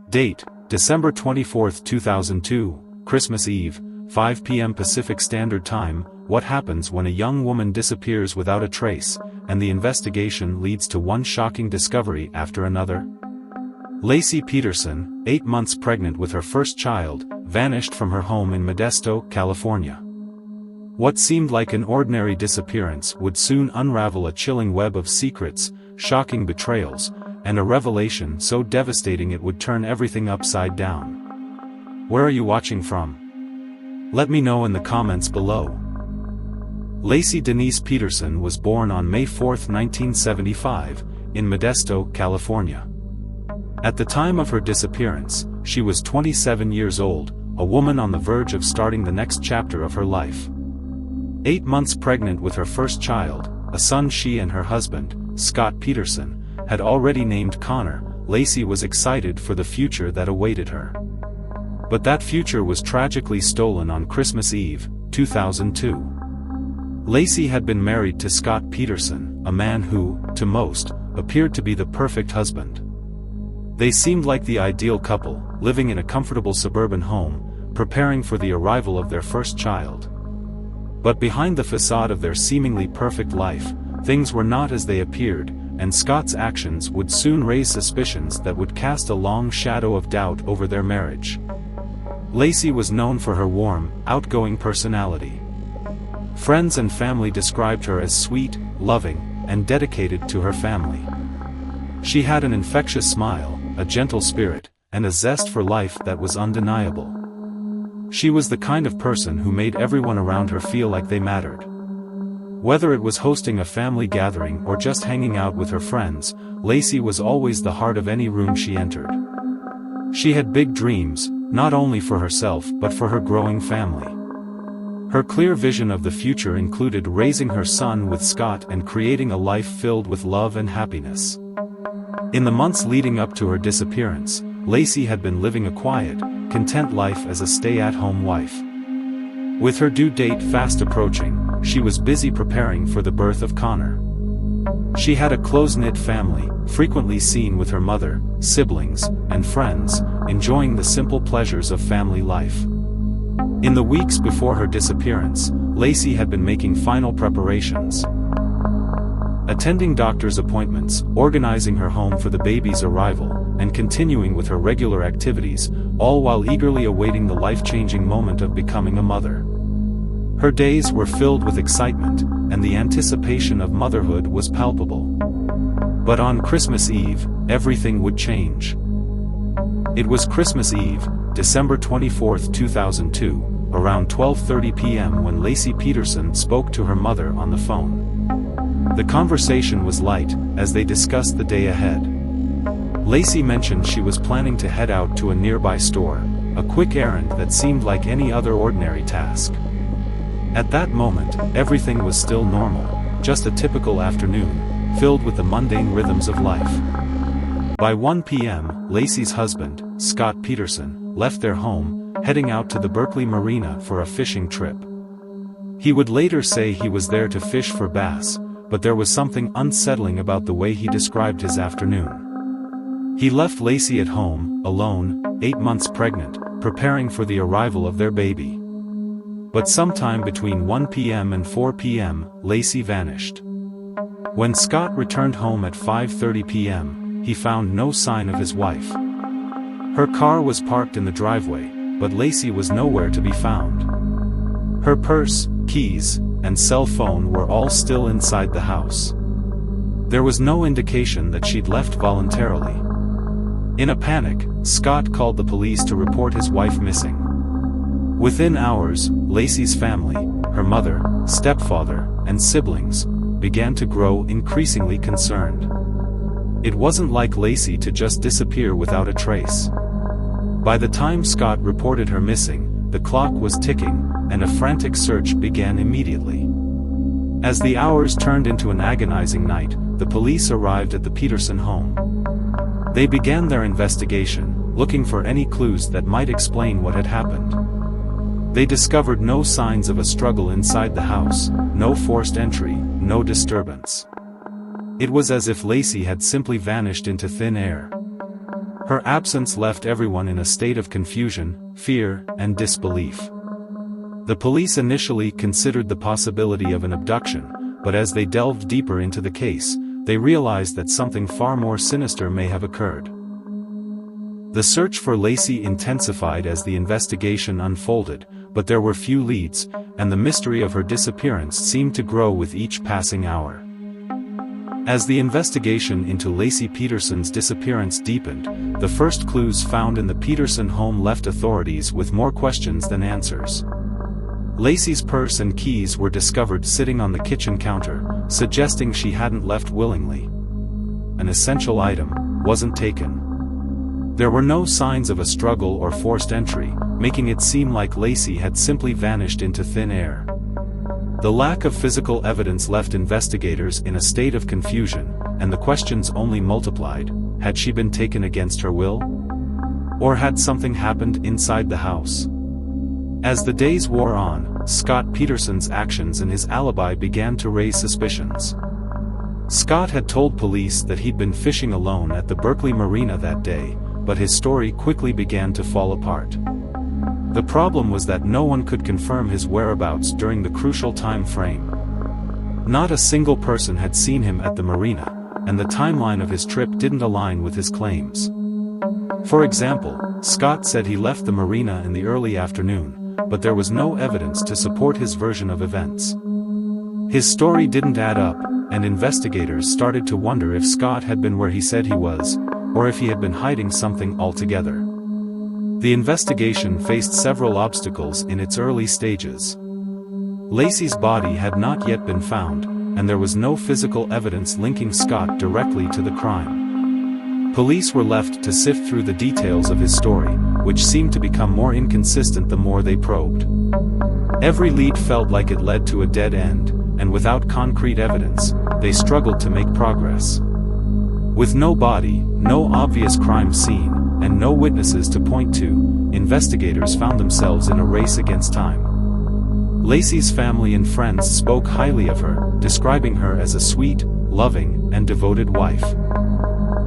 Date: December 24, 2002, Christmas Eve, 5 p.m. Pacific Standard Time. What happens when a young woman disappears without a trace, and the investigation leads to one shocking discovery after another? Laci Peterson, 8 months pregnant with her first child, vanished from her home in Modesto, California. What seemed like an ordinary disappearance would soon unravel a chilling web of secrets, shocking betrayals, and a revelation so devastating it would turn everything upside down. Where are you watching from? Let me know in the comments below. Laci Denise Peterson was born on May 4, 1975, in Modesto, California. At the time of her disappearance, she was 27 years old, a woman on the verge of starting the next chapter of her life. 8 months pregnant with her first child, a son she and her husband, Scott Peterson, had already named Connor, Laci was excited for the future that awaited her. But that future was tragically stolen on Christmas Eve, 2002. Laci had been married to Scott Peterson, a man who, to most, appeared to be the perfect husband. They seemed like the ideal couple, living in a comfortable suburban home, preparing for the arrival of their first child. But behind the facade of their seemingly perfect life, things were not as they appeared, and Scott's actions would soon raise suspicions that would cast a long shadow of doubt over their marriage. Laci was known for her warm, outgoing personality. Friends and family described her as sweet, loving, and dedicated to her family. She had an infectious smile, a gentle spirit, and a zest for life that was undeniable. She was the kind of person who made everyone around her feel like they mattered. Whether it was hosting a family gathering or just hanging out with her friends, Laci was always the heart of any room she entered. She had big dreams, not only for herself but for her growing family. Her clear vision of the future included raising her son with Scott and creating a life filled with love and happiness. In the months leading up to her disappearance, Laci had been living a quiet, content life as a stay-at-home wife. With her due date fast approaching, she was busy preparing for the birth of Connor. She had a close-knit family, frequently seen with her mother, siblings, and friends, enjoying the simple pleasures of family life. In the weeks before her disappearance, Laci had been making final preparations. Attending doctor's appointments, organizing her home for the baby's arrival, and continuing with her regular activities, all while eagerly awaiting the life-changing moment of becoming a mother. Her days were filled with excitement, and the anticipation of motherhood was palpable. But on Christmas Eve, everything would change. It was Christmas Eve, December 24, 2002, around 12:30 p.m. when Laci Peterson spoke to her mother on the phone. The conversation was light, as they discussed the day ahead. Laci mentioned she was planning to head out to a nearby store, a quick errand that seemed like any other ordinary task. At that moment, everything was still normal, just a typical afternoon, filled with the mundane rhythms of life. By 1 p.m., Laci's husband, Scott Peterson, left their home, heading out to the Berkeley Marina for a fishing trip. He would later say he was there to fish for bass, but there was something unsettling about the way he described his afternoon. He left Laci at home, alone, 8 months pregnant, preparing for the arrival of their baby. But sometime between 1 p.m. and 4 p.m., Laci vanished. When Scott returned home at 5:30 p.m., he found no sign of his wife. Her car was parked in the driveway, but Laci was nowhere to be found. Her purse, keys, and cell phone were all still inside the house. There was no indication that she'd left voluntarily. In a panic, Scott called the police to report his wife missing. Within hours, Laci's family, her mother, stepfather, and siblings, began to grow increasingly concerned. It wasn't like Laci to just disappear without a trace. By the time Scott reported her missing, the clock was ticking, and a frantic search began immediately. As the hours turned into an agonizing night, the police arrived at the Peterson home. They began their investigation, looking for any clues that might explain what had happened. They discovered no signs of a struggle inside the house, no forced entry, no disturbance. It was as if Laci had simply vanished into thin air. Her absence left everyone in a state of confusion, fear, and disbelief. The police initially considered the possibility of an abduction, but as they delved deeper into the case, they realized that something far more sinister may have occurred. The search for Lacey intensified as the investigation unfolded, but there were few leads, and the mystery of her disappearance seemed to grow with each passing hour. As the investigation into Lacey Peterson's disappearance deepened, the first clues found in the Peterson home left authorities with more questions than answers. Lacey's purse and keys were discovered sitting on the kitchen counter, suggesting she hadn't left willingly. An essential item wasn't taken. There were no signs of a struggle or forced entry, making it seem like Lacey had simply vanished into thin air. The lack of physical evidence left investigators in a state of confusion, and the questions only multiplied. Had she been taken against her will? Or had something happened inside the house? As the days wore on, Scott Peterson's actions and his alibi began to raise suspicions. Scott had told police that he'd been fishing alone at the Berkeley Marina that day, but his story quickly began to fall apart. The problem was that no one could confirm his whereabouts during the crucial time frame. Not a single person had seen him at the marina, and the timeline of his trip didn't align with his claims. For example, Scott said he left the marina in the early afternoon, but there was no evidence to support his version of events. His story didn't add up, and investigators started to wonder if Scott had been where he said he was, or if he had been hiding something altogether. The investigation faced several obstacles in its early stages. Lacey's body had not yet been found, and there was no physical evidence linking Scott directly to the crime. Police were left to sift through the details of his story, which seemed to become more inconsistent the more they probed. Every lead felt like it led to a dead end, and without concrete evidence, they struggled to make progress. With no body, no obvious crime scene, and no witnesses to point to, investigators found themselves in a race against time. Lacey's family and friends spoke highly of her, describing her as a sweet, loving, and devoted wife.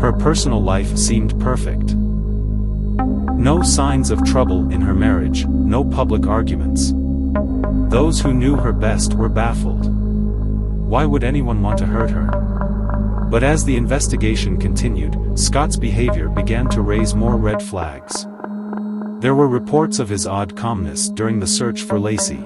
Her personal life seemed perfect. No signs of trouble in her marriage, no public arguments. Those who knew her best were baffled. Why would anyone want to hurt her? But as the investigation continued, Scott's behavior began to raise more red flags. There were reports of his odd calmness during the search for Lacey.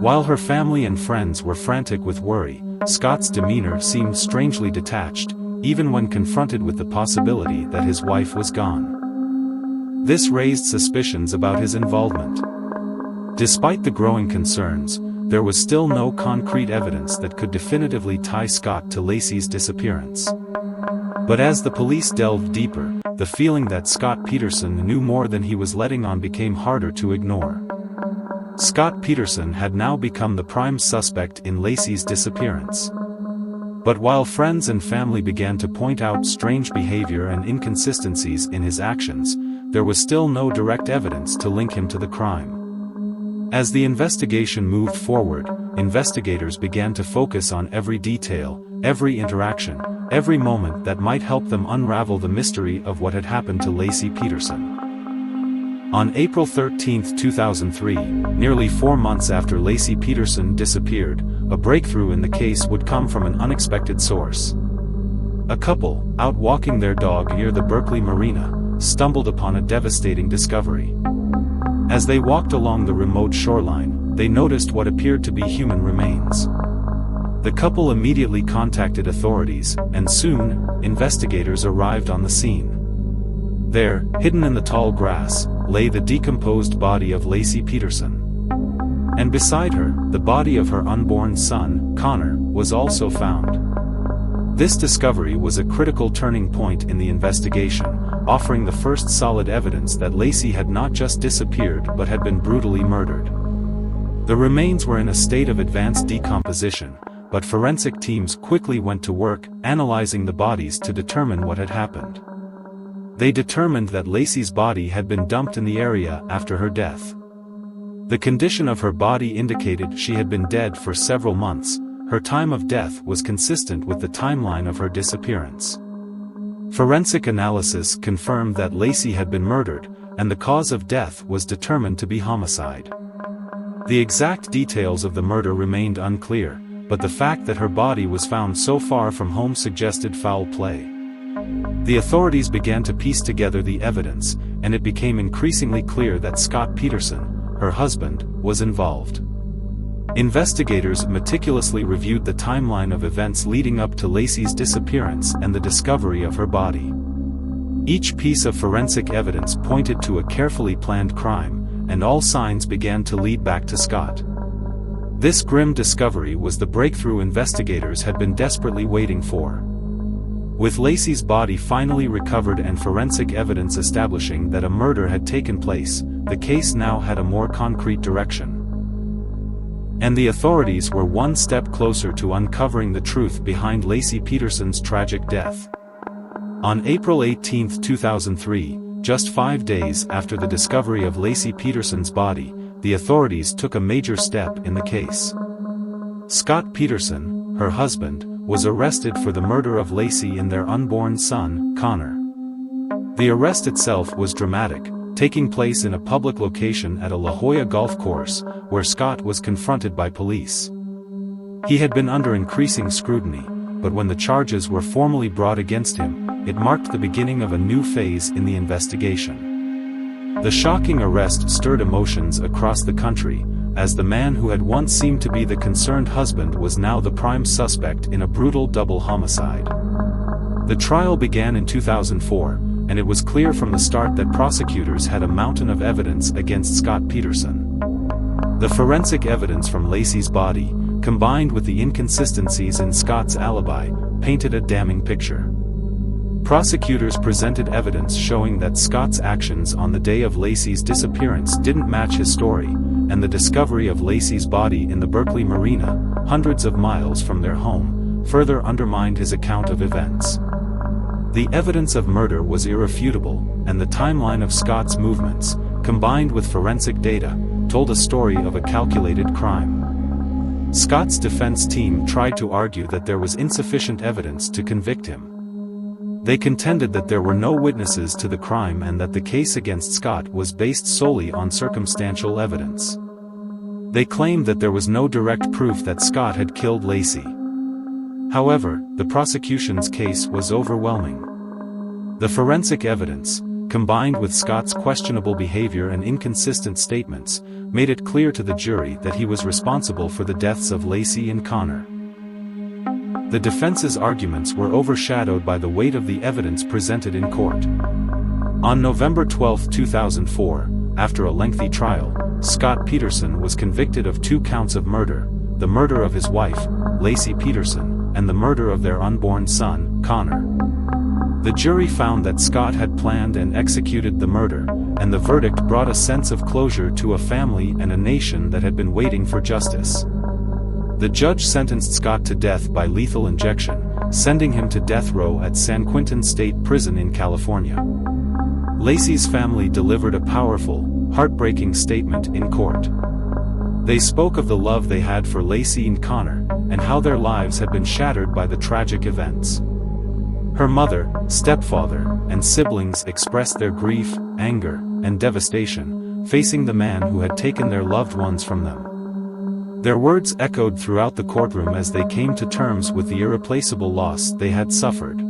While her family and friends were frantic with worry, Scott's demeanor seemed strangely detached, even when confronted with the possibility that his wife was gone. This raised suspicions about his involvement. Despite the growing concerns, there was still no concrete evidence that could definitively tie Scott to Lacey's disappearance. But as the police delved deeper, the feeling that Scott Peterson knew more than he was letting on became harder to ignore. Scott Peterson had now become the prime suspect in Lacey's disappearance. But while friends and family began to point out strange behavior and inconsistencies in his actions, there was still no direct evidence to link him to the crime. As the investigation moved forward, investigators began to focus on every detail, every interaction, every moment that might help them unravel the mystery of what had happened to Lacey Peterson. On April 13, 2003, nearly 4 months after Lacey Peterson disappeared, a breakthrough in the case would come from an unexpected source. A couple, out walking their dog near the Berkeley Marina, stumbled upon a devastating discovery. As they walked along the remote shoreline, they noticed what appeared to be human remains. The couple immediately contacted authorities, and soon, investigators arrived on the scene. There, hidden in the tall grass, lay the decomposed body of Lacey Peterson. And beside her, the body of her unborn son, Connor, was also found. This discovery was a critical turning point in the investigation, offering the first solid evidence that Lacey had not just disappeared but had been brutally murdered. The remains were in a state of advanced decomposition, but forensic teams quickly went to work, analyzing the bodies to determine what had happened. They determined that Lacey's body had been dumped in the area after her death. The condition of her body indicated she had been dead for several months. Her time of death was consistent with the timeline of her disappearance. Forensic analysis confirmed that Lacey had been murdered, and the cause of death was determined to be homicide. The exact details of the murder remained unclear, but the fact that her body was found so far from home suggested foul play. The authorities began to piece together the evidence, and it became increasingly clear that Scott Peterson, her husband, was involved. Investigators meticulously reviewed the timeline of events leading up to Lacey's disappearance and the discovery of her body. Each piece of forensic evidence pointed to a carefully planned crime, and all signs began to lead back to Scott. This grim discovery was the breakthrough investigators had been desperately waiting for. With Lacey's body finally recovered and forensic evidence establishing that a murder had taken place, the case now had a more concrete direction. And the authorities were one step closer to uncovering the truth behind Lacey Peterson's tragic death. On April 18, 2003, just 5 days after the discovery of Lacey Peterson's body, the authorities took a major step in the case. Scott Peterson, her husband, was arrested for the murder of Lacey and their unborn son, Connor. The arrest itself was dramatic, taking place in a public location at a La Jolla golf course, where Scott was confronted by police. He had been under increasing scrutiny, but when the charges were formally brought against him, it marked the beginning of a new phase in the investigation. The shocking arrest stirred emotions across the country, as the man who had once seemed to be the concerned husband was now the prime suspect in a brutal double homicide. The trial began in 2004, and it was clear from the start that prosecutors had a mountain of evidence against Scott Peterson. The forensic evidence from Lacey's body, combined with the inconsistencies in Scott's alibi, painted a damning picture. Prosecutors presented evidence showing that Scott's actions on the day of Lacey's disappearance didn't match his story, and the discovery of Lacey's body in the Berkeley Marina, hundreds of miles from their home, further undermined his account of events. The evidence of murder was irrefutable, and the timeline of Scott's movements, combined with forensic data, told a story of a calculated crime. Scott's defense team tried to argue that there was insufficient evidence to convict him. They contended that there were no witnesses to the crime and that the case against Scott was based solely on circumstantial evidence. They claimed that there was no direct proof that Scott had killed Lacey. However, the prosecution's case was overwhelming. The forensic evidence, combined with Scott's questionable behavior and inconsistent statements, made it clear to the jury that he was responsible for the deaths of Lacey and Connor. The defense's arguments were overshadowed by the weight of the evidence presented in court. On November 12, 2004, after a lengthy trial, Scott Peterson was convicted of 2 counts of murder: the murder of his wife, Lacey Peterson, and the murder of their unborn son, Connor. The jury found that Scott had planned and executed the murder, and the verdict brought a sense of closure to a family and a nation that had been waiting for justice. The judge sentenced Scott to death by lethal injection, sending him to death row at San Quentin State Prison in California. Lacey's family delivered a powerful, heartbreaking statement in court. They spoke of the love they had for Lacey and Connor, and how their lives had been shattered by the tragic events. Her mother, stepfather, and siblings expressed their grief, anger, and devastation, facing the man who had taken their loved ones from them. Their words echoed throughout the courtroom as they came to terms with the irreplaceable loss they had suffered.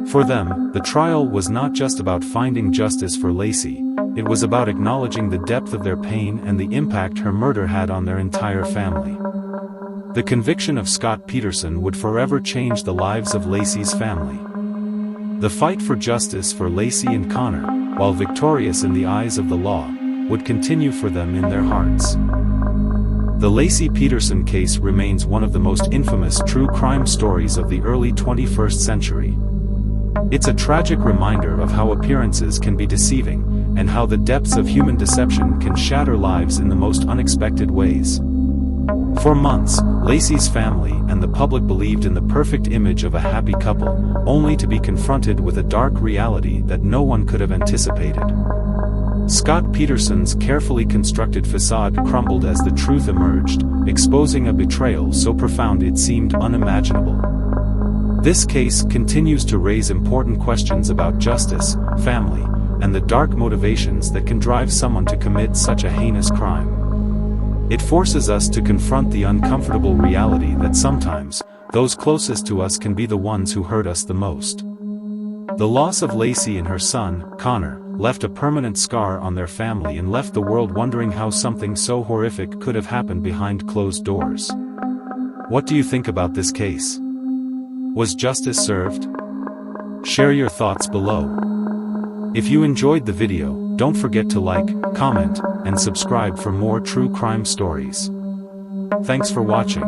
For them, the trial was not just about finding justice for Lacey, it was about acknowledging the depth of their pain and the impact her murder had on their entire family. The conviction of Scott Peterson would forever change the lives of Lacey's family. The fight for justice for Lacey and Connor, while victorious in the eyes of the law, would continue for them in their hearts. The Lacey Peterson case remains one of the most infamous true crime stories of the early 21st century. It's a tragic reminder of how appearances can be deceiving, and how the depths of human deception can shatter lives in the most unexpected ways. For months, Lacey's family and the public believed in the perfect image of a happy couple, only to be confronted with a dark reality that no one could have anticipated. Scott Peterson's carefully constructed facade crumbled as the truth emerged, exposing a betrayal so profound it seemed unimaginable. This case continues to raise important questions about justice, family, and the dark motivations that can drive someone to commit such a heinous crime. It forces us to confront the uncomfortable reality that sometimes, those closest to us can be the ones who hurt us the most. The loss of Lacey and her son, Connor, left a permanent scar on their family and left the world wondering how something so horrific could have happened behind closed doors. What do you think about this case? Was justice served? Share your thoughts below. If you enjoyed the video, don't forget to like, comment, and subscribe for more true crime stories. Thanks for watching.